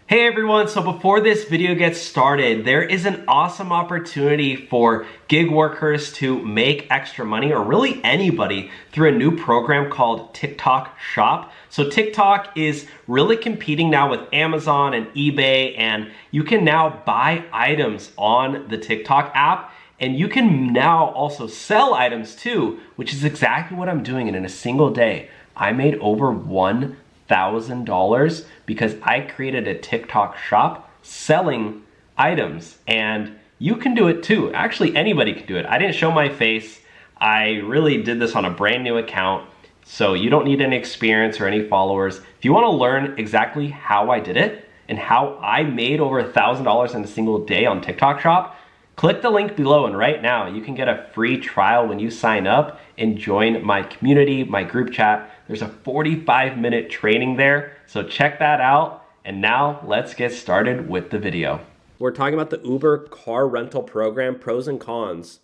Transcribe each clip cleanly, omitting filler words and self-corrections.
Hey everyone, so before this video gets started, there is an awesome opportunity for gig workers to make extra money, or really anybody, through a new program called TikTok Shop. So TikTok is really competing now with Amazon and eBay, and you can now buy items on the TikTok app, and you can now also sell items too, which is exactly what I'm doing. And in a single day, I made over $1,000 because I created a TikTok shop selling items, and you can do it too. Actually, anybody can do it. I didn't show my face. I really did this on a brand new account, so you don't need any experience or any followers. If you want to learn exactly how I did it and how I made over $1,000 in a single day on TikTok shop, click the link below, and right now you can get a free trial when you sign up and join my community, my group chat. There's a 45-minute training there, so check that out. And now let's get started with the video. We're talking about the Uber car rental program, pros and cons.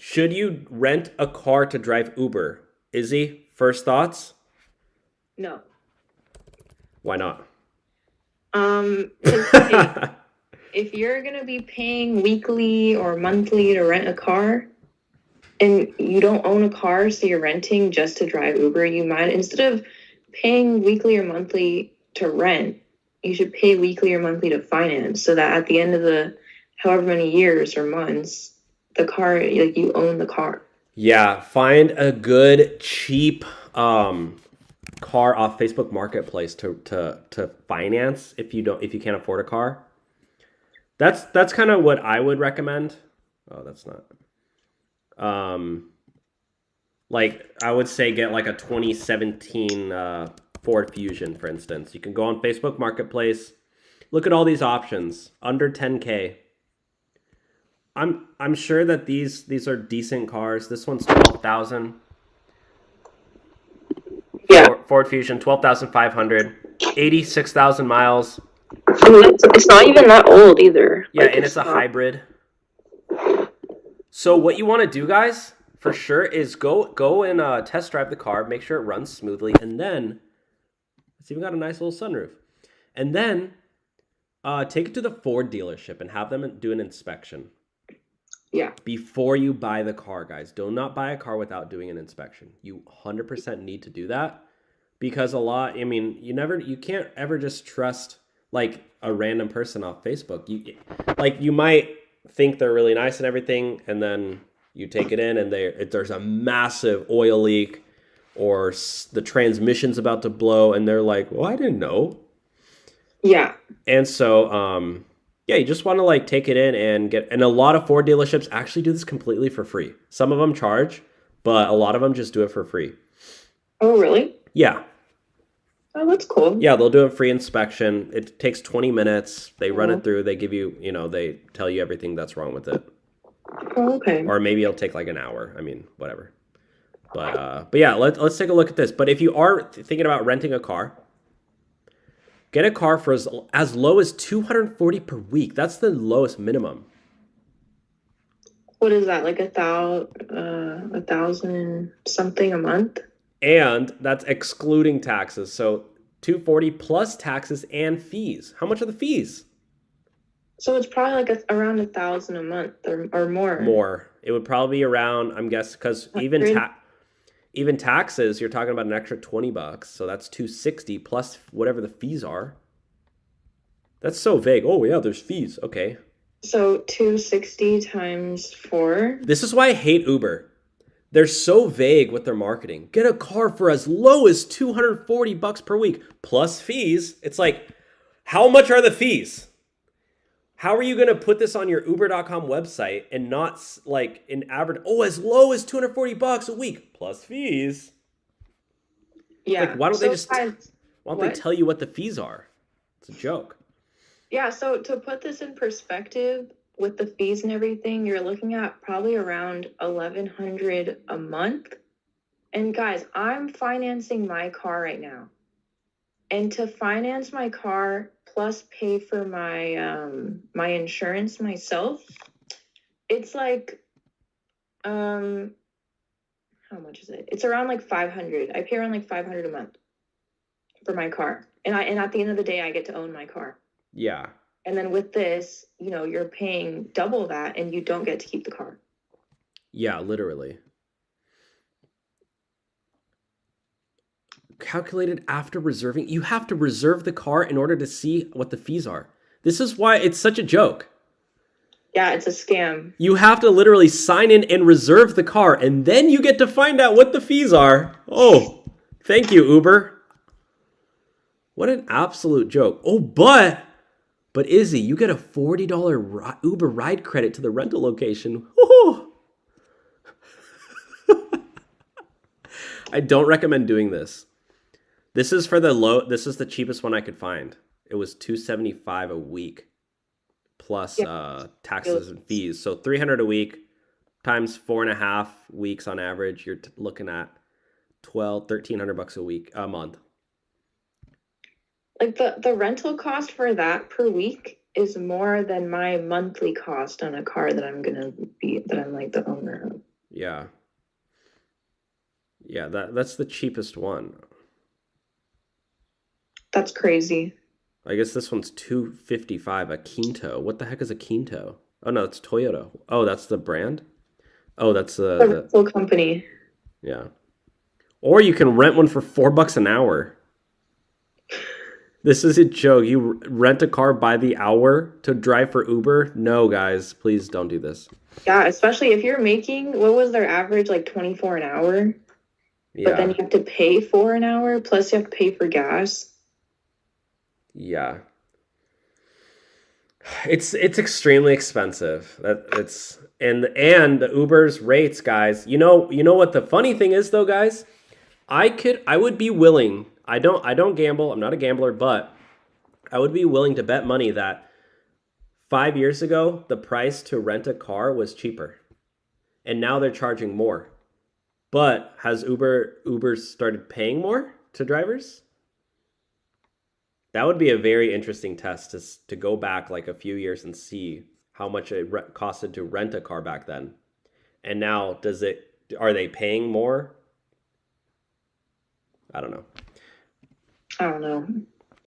Should you rent a car to drive Uber? Izzy, first thoughts? No. Why not? If you're gonna be paying weekly or monthly to rent a car, and you don't own a car, so you're renting just to drive Uber, you might, instead of paying weekly or monthly to rent, you should pay weekly or monthly to finance, so that at the end of the however many years or months, the car, like, you own the car. Yeah, find a good, cheap car off Facebook Marketplace to finance if you can't afford a car. That's kind of what I would recommend. Oh, that's not. Like, I would say get like a 2017 Ford Fusion, for instance. You can go on Facebook Marketplace, look at all these options under 10K. I'm sure that these are decent cars. This one's 12,000. Yeah. Ford Fusion, 12,500, 86,000 miles. It's not even that old either. Yeah, like, and it's a hybrid. So what you want to do, guys, for sure, is go and test drive the car, make sure it runs smoothly, and then it's even got a nice little sunroof. And then take it to the Ford dealership and have them do an inspection. Yeah. Before you buy the car, guys. Do not buy a car without doing an inspection. You 100% need to do that, because you can't ever just trust like a random person off Facebook. You might think they're really nice and everything, and then you take it in and there's a massive oil leak, or the transmission's about to blow, and they're like, well, I didn't know. Yeah. And so you just want to like take it in and a lot of Ford dealerships actually do this completely for free. Some of them charge, but a lot of them just do it for free. Oh, really? Yeah. Oh, that's cool. Yeah, they'll do a free inspection. It takes 20 minutes. They run it through. They give you, they tell you everything that's wrong with it. Oh, okay. Or maybe it'll take like an hour. I mean, whatever. But yeah, let's take a look at this. But if you are thinking about renting a car, get a car for as low as $240 per week. That's the lowest minimum. What is that, like $1,000 something a month? And that's excluding taxes. So $240 plus taxes and fees. How much are the fees? So it's probably like around $1,000 a month or more. More. It would probably be around, I'm guessing, because even taxes, you're talking about an extra $20. So that's $260 plus whatever the fees are. That's so vague. Oh yeah, there's fees. Okay. So $260 times 4. This is why I hate Uber. They're so vague with their marketing. Get a car for as low as $240 per week plus fees. It's like, how much are the fees? How are you going to put this on your Uber.com website and not like an average? Oh, as low as $240 a week plus fees. Yeah. Like, why don't they tell you what the fees are? It's a joke. Yeah. So to put this in perspective, with the fees and everything, you're looking at probably around $1,100 a month. And guys, I'm financing my car right now. And to finance my car plus pay for my my insurance myself, it's like how much is it? It's around like $500. I pay around like $500 a month for my car. And at the end of the day, I get to own my car. Yeah. And then with this, you're paying double that and you don't get to keep the car. Yeah, literally. Calculated after reserving. You have to reserve the car in order to see what the fees are. This is why it's such a joke. Yeah, it's a scam. You have to literally sign in and reserve the car, and then you get to find out what the fees are. Oh, thank you, Uber. What an absolute joke. Oh, but Izzy, you get a $40 Uber ride credit to the rental location. Woo-hoo. I don't recommend doing this. This is the cheapest one I could find. It was $275 a week plus taxes and fees. So $300 a week times 4.5 weeks on average, you're looking at $1,300 a month. Like the rental cost for that per week is more than my monthly cost on a car that I'm like the owner of. Yeah. Yeah, that's the cheapest one. That's crazy. I guess this one's $255 a Quinto. What the heck is a Quinto? Oh no, it's Toyota. Oh, that's the brand? Oh, that's the rental company. Yeah. Or you can rent one for $4 an hour. This is a joke. You rent a car by the hour to drive for Uber? No, guys, please don't do this. Yeah, especially if you're making, what was their average, like 24 an hour? Yeah. But then you have to pay for an hour, plus you have to pay for gas. Yeah. It's extremely expensive. And the Uber's rates, guys. You know what the funny thing is though, guys? I would be willing. I don't gamble. I'm not a gambler, but I would be willing to bet money that 5 years ago the price to rent a car was cheaper. And now they're charging more. But has Uber started paying more to drivers? That would be a very interesting test to go back like a few years and see how much it costed to rent a car back then. And now are they paying more? I don't know.